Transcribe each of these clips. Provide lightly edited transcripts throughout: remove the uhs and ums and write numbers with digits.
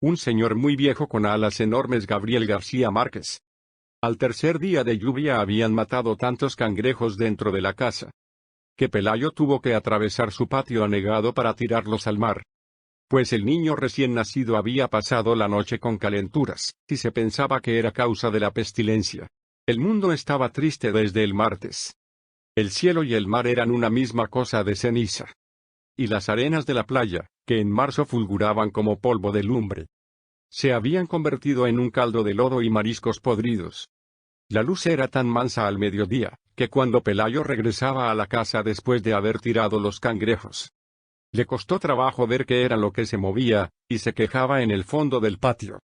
un señor muy viejo con alas enormes, Gabriel García Márquez. Al tercer día de lluvia habían matado tantos cangrejos dentro de la casa, que Pelayo tuvo que atravesar su patio anegado para tirarlos al mar. Pues el niño recién nacido había pasado la noche con calenturas, y se pensaba que era causa de la pestilencia. El mundo estaba triste desde el martes. El cielo y el mar eran una misma cosa de ceniza. Y las arenas de la playa, que en marzo fulguraban como polvo de lumbre, se habían convertido en un caldo de lodo y mariscos podridos. La luz era tan mansa al mediodía, que cuando Pelayo regresaba a la casa después de haber tirado los cangrejos, le costó trabajo ver qué era lo que se movía, y se quejaba en el fondo del patio.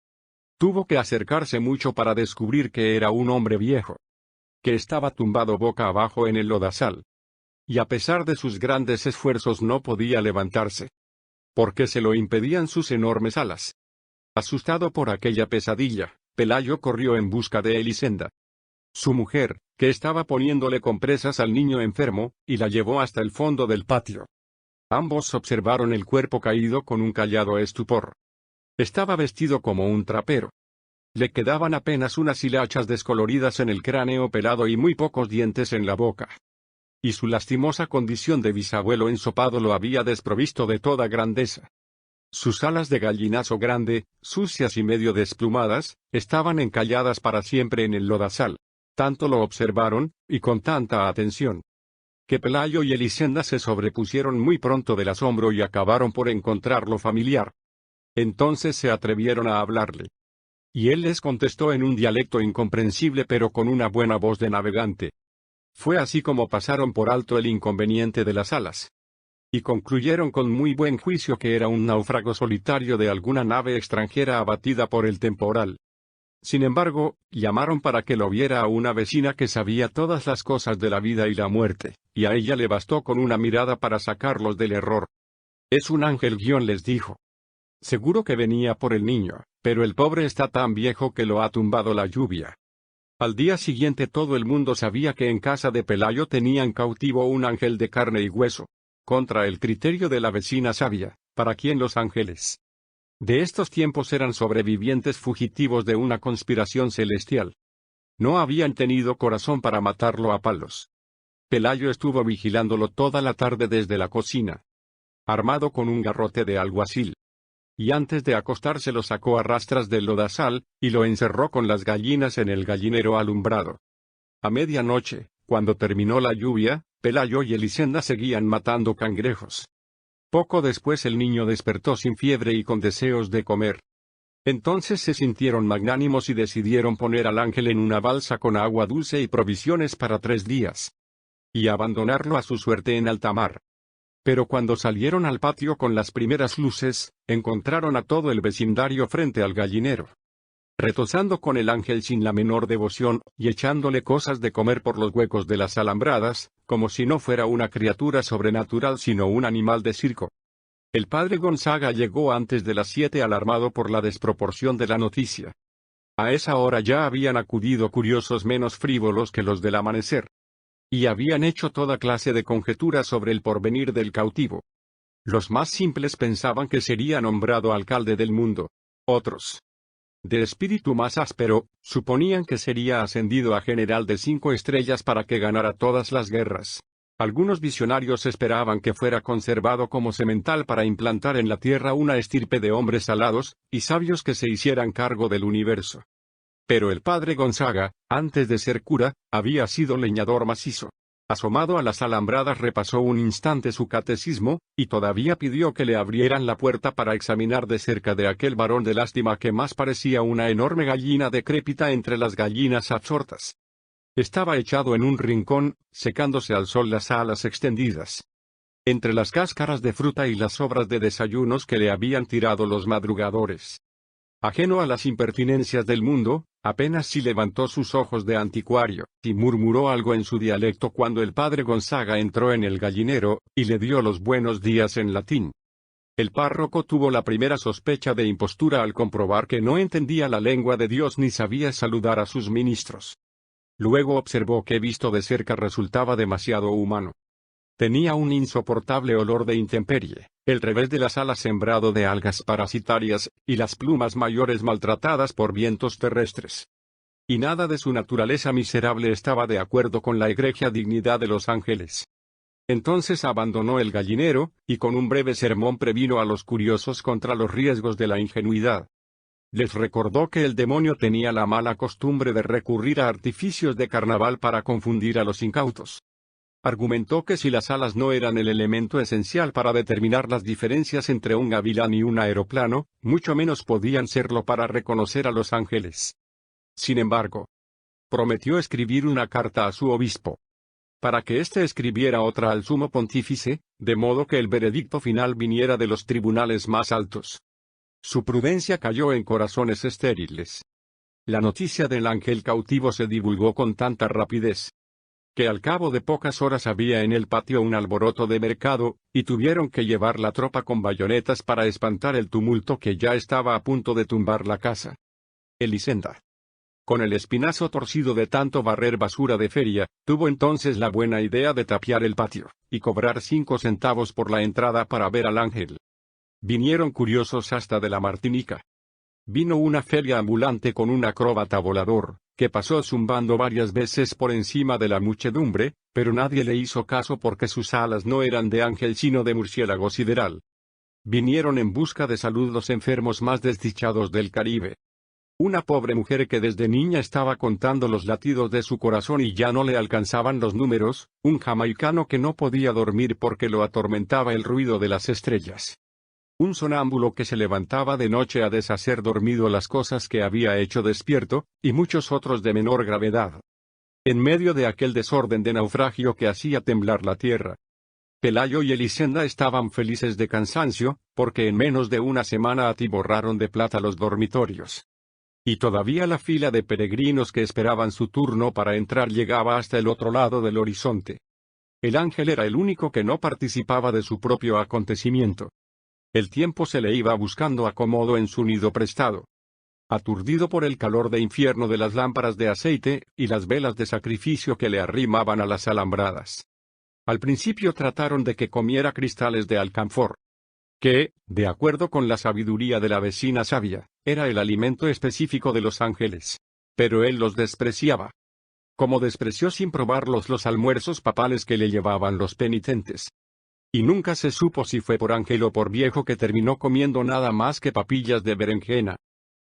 Tuvo que acercarse mucho para descubrir que era un hombre viejo, que estaba tumbado boca abajo en el lodazal. Y a pesar de sus grandes esfuerzos no podía levantarse, porque se lo impedían sus enormes alas. Asustado por aquella pesadilla, Pelayo corrió en busca de Elisenda, su mujer, que estaba poniéndole compresas al niño enfermo, y la llevó hasta el fondo del patio. Ambos observaron el cuerpo caído con un callado estupor. Estaba vestido como un trapero. Le quedaban apenas unas hilachas descoloridas en el cráneo pelado y muy pocos dientes en la boca. Y su lastimosa condición de bisabuelo ensopado lo había desprovisto de toda grandeza. Sus alas de gallinazo grande, sucias y medio desplumadas, estaban encalladas para siempre en el lodazal. Tanto lo observaron, y con tanta atención, que Pelayo y Elisenda se sobrepusieron muy pronto del asombro y acabaron por encontrarlo familiar. Entonces se atrevieron a hablarle. Y él les contestó en un dialecto incomprensible pero con una buena voz de navegante. Fue así como pasaron por alto el inconveniente de las alas. Y concluyeron con muy buen juicio que era un náufrago solitario de alguna nave extranjera abatida por el temporal. Sin embargo, llamaron para que lo viera a una vecina que sabía todas las cosas de la vida y la muerte, y a ella le bastó con una mirada para sacarlos del error. Es un ángel les dijo. Seguro que venía por el niño, pero el pobre está tan viejo que lo ha tumbado la lluvia. Al día siguiente todo el mundo sabía que en casa de Pelayo tenían cautivo un ángel de carne y hueso, contra el criterio de la vecina sabia, para quien los ángeles de estos tiempos eran sobrevivientes fugitivos de una conspiración celestial. No habían tenido corazón para matarlo a palos. Pelayo estuvo vigilándolo toda la tarde desde la cocina, armado con un garrote de alguacil. Y antes de acostarse lo sacó a rastras del lodazal, y lo encerró con las gallinas en el gallinero alumbrado. A medianoche, cuando terminó la lluvia, Pelayo y Elisenda seguían matando cangrejos. Poco después el niño despertó sin fiebre y con deseos de comer. Entonces se sintieron magnánimos y decidieron poner al ángel en una balsa con agua dulce y provisiones para 3 días. Y abandonarlo a su suerte en alta mar. Pero cuando salieron al patio con las primeras luces, encontraron a todo el vecindario frente al gallinero, retozando con el ángel sin la menor devoción, y echándole cosas de comer por los huecos de las alambradas, como si no fuera una criatura sobrenatural sino un animal de circo. El padre Gonzaga llegó antes de las 7 alarmado por la desproporción de la noticia. A esa hora ya habían acudido curiosos menos frívolos que los del amanecer. Y habían hecho toda clase de conjeturas sobre el porvenir del cautivo. Los más simples pensaban que sería nombrado alcalde del mundo. Otros, de espíritu más áspero, suponían que sería ascendido a general de 5 estrellas para que ganara todas las guerras. Algunos visionarios esperaban que fuera conservado como semental para implantar en la tierra una estirpe de hombres alados y sabios que se hicieran cargo del universo. Pero el padre Gonzaga, antes de ser cura, había sido leñador macizo. Asomado a las alambradas repasó un instante su catecismo, y todavía pidió que le abrieran la puerta para examinar de cerca de aquel varón de lástima que más parecía una enorme gallina decrépita entre las gallinas absortas. Estaba echado en un rincón, secándose al sol las alas extendidas, entre las cáscaras de fruta y las sobras de desayunos que le habían tirado los madrugadores. Ajeno a las impertinencias del mundo, apenas si levantó sus ojos de anticuario, y murmuró algo en su dialecto cuando el padre Gonzaga entró en el gallinero, y le dio los buenos días en latín. El párroco tuvo la primera sospecha de impostura al comprobar que no entendía la lengua de Dios ni sabía saludar a sus ministros. Luego observó que visto de cerca resultaba demasiado humano. Tenía un insoportable olor de intemperie, el revés de las alas sembrado de algas parasitarias, y las plumas mayores maltratadas por vientos terrestres. Y nada de su naturaleza miserable estaba de acuerdo con la egregia dignidad de los ángeles. Entonces abandonó el gallinero, y con un breve sermón previno a los curiosos contra los riesgos de la ingenuidad. Les recordó que el demonio tenía la mala costumbre de recurrir a artificios de carnaval para confundir a los incautos. Argumentó que si las alas no eran el elemento esencial para determinar las diferencias entre un gavilán y un aeroplano, mucho menos podían serlo para reconocer a los ángeles. Sin embargo, prometió escribir una carta a su obispo, para que éste escribiera otra al sumo pontífice, de modo que el veredicto final viniera de los tribunales más altos. Su prudencia cayó en corazones estériles. La noticia del ángel cautivo se divulgó con tanta rapidez, que al cabo de pocas horas había en el patio un alboroto de mercado, y tuvieron que llevar la tropa con bayonetas para espantar el tumulto que ya estaba a punto de tumbar la casa. Elisenda, con el espinazo torcido de tanto barrer basura de feria, tuvo entonces la buena idea de tapiar el patio, y cobrar 5 centavos por la entrada para ver al ángel. Vinieron curiosos hasta de la Martinica. Vino una feria ambulante con un acróbata volador, que pasó zumbando varias veces por encima de la muchedumbre, pero nadie le hizo caso porque sus alas no eran de ángel sino de murciélago sideral. Vinieron en busca de salud los enfermos más desdichados del Caribe. Una pobre mujer que desde niña estaba contando los latidos de su corazón y ya no le alcanzaban los números, un jamaicano que no podía dormir porque lo atormentaba el ruido de las estrellas. Un sonámbulo que se levantaba de noche a deshacer dormido las cosas que había hecho despierto, y muchos otros de menor gravedad. En medio de aquel desorden de naufragio que hacía temblar la tierra, Pelayo y Elisenda estaban felices de cansancio, porque en menos de una semana atiborraron de plata los dormitorios. Y todavía la fila de peregrinos que esperaban su turno para entrar llegaba hasta el otro lado del horizonte. El ángel era el único que no participaba de su propio acontecimiento. El tiempo se le iba buscando acomodo en su nido prestado. Aturdido por el calor de infierno de las lámparas de aceite, y las velas de sacrificio que le arrimaban a las alambradas. Al principio trataron de que comiera cristales de alcanfor, que, de acuerdo con la sabiduría de la vecina sabia, era el alimento específico de los ángeles. Pero él los despreciaba. Como despreció sin probarlos los almuerzos papales que le llevaban los penitentes. Y nunca se supo si fue por ángel o por viejo que terminó comiendo nada más que papillas de berenjena.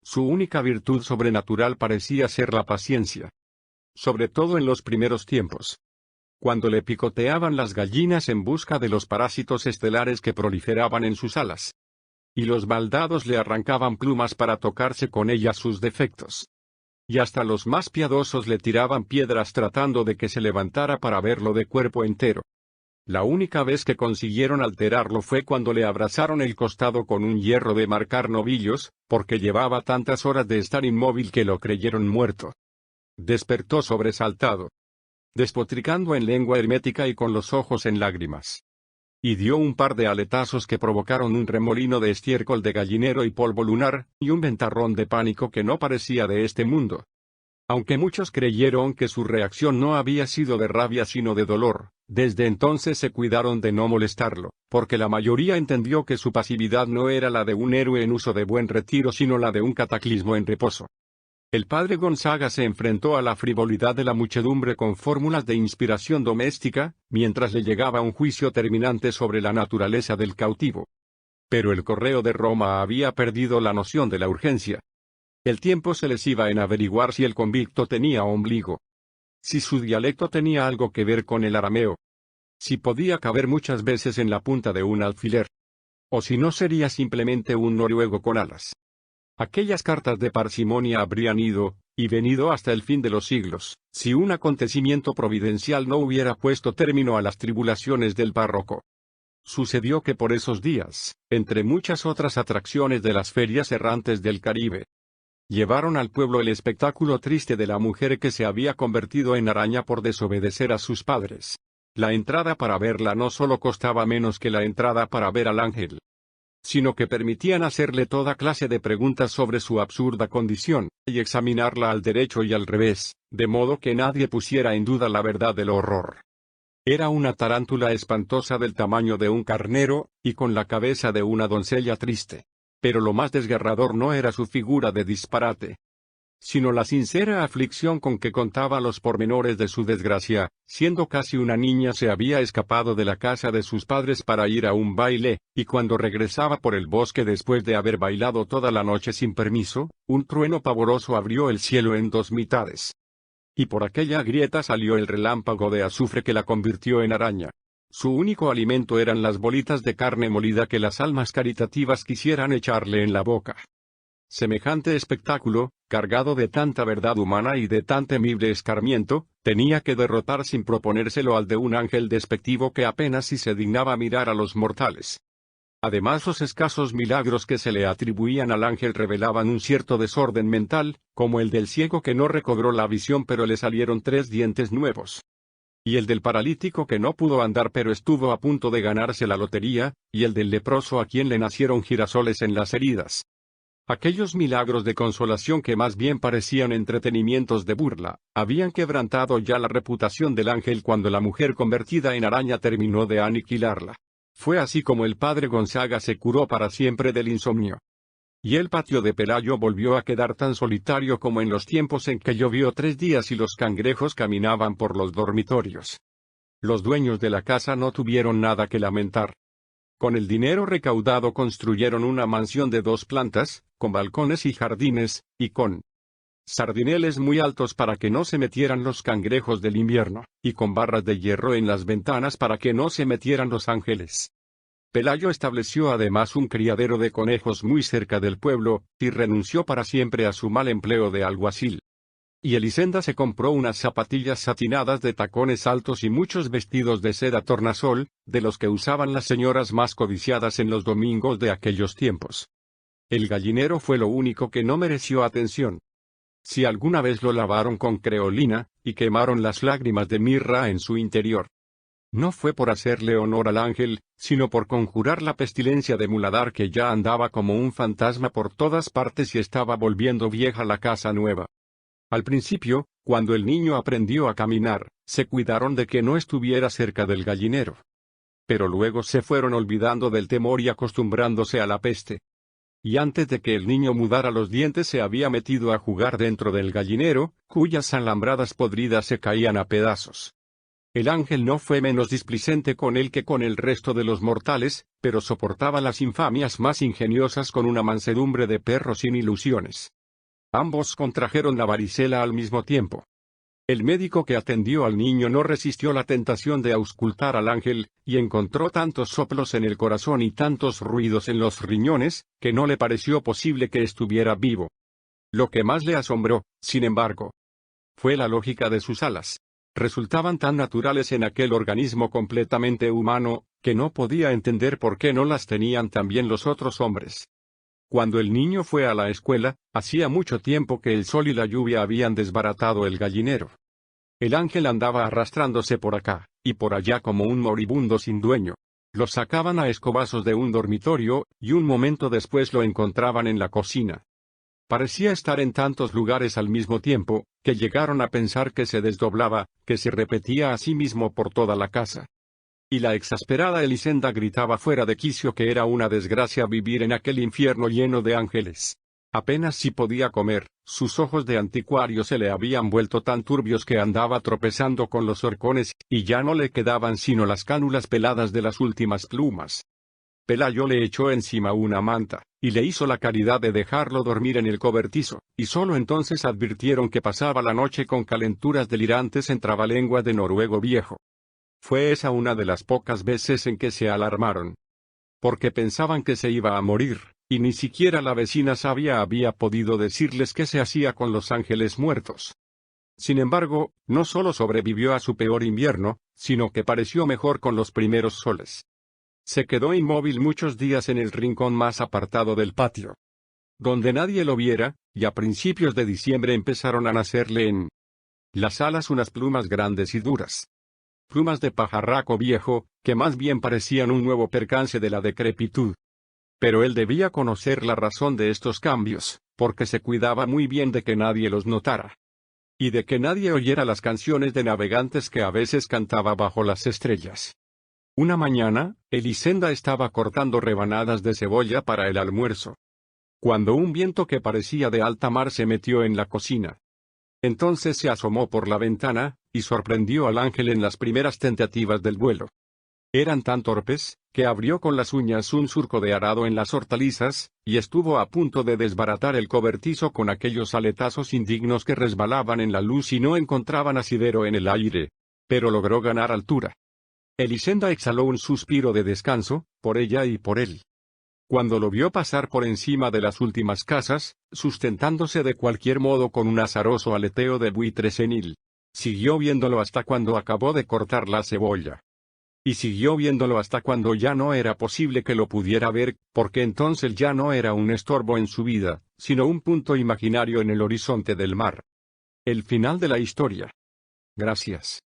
Su única virtud sobrenatural parecía ser la paciencia. Sobre todo en los primeros tiempos, cuando le picoteaban las gallinas en busca de los parásitos estelares que proliferaban en sus alas. Y los maldados le arrancaban plumas para tocarse con ellas sus defectos. Y hasta los más piadosos le tiraban piedras tratando de que se levantara para verlo de cuerpo entero. La única vez que consiguieron alterarlo fue cuando le abrazaron el costado con un hierro de marcar novillos, porque llevaba tantas horas de estar inmóvil que lo creyeron muerto. Despertó sobresaltado, despotricando en lengua hermética y con los ojos en lágrimas. Y dio un par de aletazos que provocaron un remolino de estiércol de gallinero y polvo lunar, y un ventarrón de pánico que no parecía de este mundo. Aunque muchos creyeron que su reacción no había sido de rabia sino de dolor, desde entonces se cuidaron de no molestarlo, porque la mayoría entendió que su pasividad no era la de un héroe en uso de buen retiro sino la de un cataclismo en reposo. El padre Gonzaga se enfrentó a la frivolidad de la muchedumbre con fórmulas de inspiración doméstica, mientras le llegaba un juicio terminante sobre la naturaleza del cautivo. Pero el correo de Roma había perdido la noción de la urgencia. El tiempo se les iba en averiguar si el convicto tenía ombligo, si su dialecto tenía algo que ver con el arameo, si podía caber muchas veces en la punta de un alfiler, o si no sería simplemente un noruego con alas. Aquellas cartas de parsimonia habrían ido, y venido hasta el fin de los siglos, si un acontecimiento providencial no hubiera puesto término a las tribulaciones del párroco. Sucedió que por esos días, entre muchas otras atracciones de las ferias errantes del Caribe, llevaron al pueblo el espectáculo triste de la mujer que se había convertido en araña por desobedecer a sus padres. La entrada para verla no solo costaba menos que la entrada para ver al ángel, sino que permitían hacerle toda clase de preguntas sobre su absurda condición, y examinarla al derecho y al revés, de modo que nadie pusiera en duda la verdad del horror. Era una tarántula espantosa del tamaño de un carnero, y con la cabeza de una doncella triste. Pero lo más desgarrador no era su figura de disparate, sino la sincera aflicción con que contaba los pormenores de su desgracia. Siendo casi una niña se había escapado de la casa de sus padres para ir a un baile, y cuando regresaba por el bosque después de haber bailado toda la noche sin permiso, un trueno pavoroso abrió el cielo en dos mitades. Y por aquella grieta salió el relámpago de azufre que la convirtió en araña. Su único alimento eran las bolitas de carne molida que las almas caritativas quisieran echarle en la boca. Semejante espectáculo, cargado de tanta verdad humana y de tan temible escarmiento, tenía que derrotar sin proponérselo al de un ángel despectivo que apenas si se dignaba mirar a los mortales. Además, los escasos milagros que se le atribuían al ángel revelaban un cierto desorden mental, como el del ciego que no recobró la visión pero le salieron 3 dientes nuevos. Y el del paralítico que no pudo andar pero estuvo a punto de ganarse la lotería, y el del leproso a quien le nacieron girasoles en las heridas. Aquellos milagros de consolación que más bien parecían entretenimientos de burla, habían quebrantado ya la reputación del ángel cuando la mujer convertida en araña terminó de aniquilarla. Fue así como el padre Gonzaga se curó para siempre del insomnio. Y el patio de Pelayo volvió a quedar tan solitario como en los tiempos en que llovió 3 días y los cangrejos caminaban por los dormitorios. Los dueños de la casa no tuvieron nada que lamentar. Con el dinero recaudado construyeron una mansión de 2 plantas, con balcones y jardines, y con sardineles muy altos para que no se metieran los cangrejos del invierno, y con barras de hierro en las ventanas para que no se metieran los ángeles. Pelayo estableció además un criadero de conejos muy cerca del pueblo, y renunció para siempre a su mal empleo de alguacil. Y Elisenda se compró unas zapatillas satinadas de tacones altos y muchos vestidos de seda tornasol, de los que usaban las señoras más codiciadas en los domingos de aquellos tiempos. El gallinero fue lo único que no mereció atención. Si alguna vez lo lavaron con creolina, y quemaron las lágrimas de mirra en su interior, no fue por hacerle honor al ángel, sino por conjurar la pestilencia de muladar que ya andaba como un fantasma por todas partes y estaba volviendo vieja la casa nueva. Al principio, cuando el niño aprendió a caminar, se cuidaron de que no estuviera cerca del gallinero. Pero luego se fueron olvidando del temor y acostumbrándose a la peste. Y antes de que el niño mudara los dientes se había metido a jugar dentro del gallinero, cuyas alambradas podridas se caían a pedazos. El ángel no fue menos displicente con él que con el resto de los mortales, pero soportaba las infamias más ingeniosas con una mansedumbre de perro sin ilusiones. Ambos contrajeron la varicela al mismo tiempo. El médico que atendió al niño no resistió la tentación de auscultar al ángel, y encontró tantos soplos en el corazón y tantos ruidos en los riñones, que no le pareció posible que estuviera vivo. Lo que más le asombró, sin embargo, fue la lógica de sus alas. Resultaban tan naturales en aquel organismo completamente humano, que no podía entender por qué no las tenían también los otros hombres. Cuando el niño fue a la escuela, hacía mucho tiempo que el sol y la lluvia habían desbaratado el gallinero. El ángel andaba arrastrándose por acá, y por allá como un moribundo sin dueño. Lo sacaban a escobazos de un dormitorio, y un momento después lo encontraban en la cocina. Parecía estar en tantos lugares al mismo tiempo, que llegaron a pensar que se desdoblaba, que se repetía a sí mismo por toda la casa. Y la exasperada Elisenda gritaba fuera de quicio que era una desgracia vivir en aquel infierno lleno de ángeles. Apenas si podía comer, sus ojos de anticuario se le habían vuelto tan turbios que andaba tropezando con los horcones, y ya no le quedaban sino las cánulas peladas de las últimas plumas. Pelayo le echó encima una manta, y le hizo la caridad de dejarlo dormir en el cobertizo, y solo entonces advirtieron que pasaba la noche con calenturas delirantes en trabalengua de noruego viejo. Fue esa una de las pocas veces en que se alarmaron, porque pensaban que se iba a morir, y ni siquiera la vecina sabia había podido decirles qué se hacía con los ángeles muertos. Sin embargo, no solo sobrevivió a su peor invierno, sino que pareció mejor con los primeros soles. Se quedó inmóvil muchos días en el rincón más apartado del patio, donde nadie lo viera, y a principios de diciembre empezaron a nacerle en las alas unas plumas grandes y duras. Plumas de pajarraco viejo, que más bien parecían un nuevo percance de la decrepitud. Pero él debía conocer la razón de estos cambios, porque se cuidaba muy bien de que nadie los notara. y de que nadie oyera las canciones de navegantes que a veces cantaba bajo las estrellas. Una mañana, Elisenda estaba cortando rebanadas de cebolla para el almuerzo, cuando un viento que parecía de alta mar se metió en la cocina. Entonces se asomó por la ventana, y sorprendió al ángel en las primeras tentativas del vuelo. Eran tan torpes, que abrió con las uñas un surco de arado en las hortalizas, y estuvo a punto de desbaratar el cobertizo con aquellos aletazos indignos que resbalaban en la luz y no encontraban asidero en el aire. Pero logró ganar altura. Elisenda exhaló un suspiro de descanso, por ella y por él. Cuando lo vio pasar por encima de las últimas casas, sustentándose de cualquier modo con un azaroso aleteo de buitre senil, siguió viéndolo hasta cuando acabó de cortar la cebolla. Y siguió viéndolo hasta cuando ya no era posible que lo pudiera ver, porque entonces ya no era un estorbo en su vida, sino un punto imaginario en el horizonte del mar. El final de la historia. Gracias.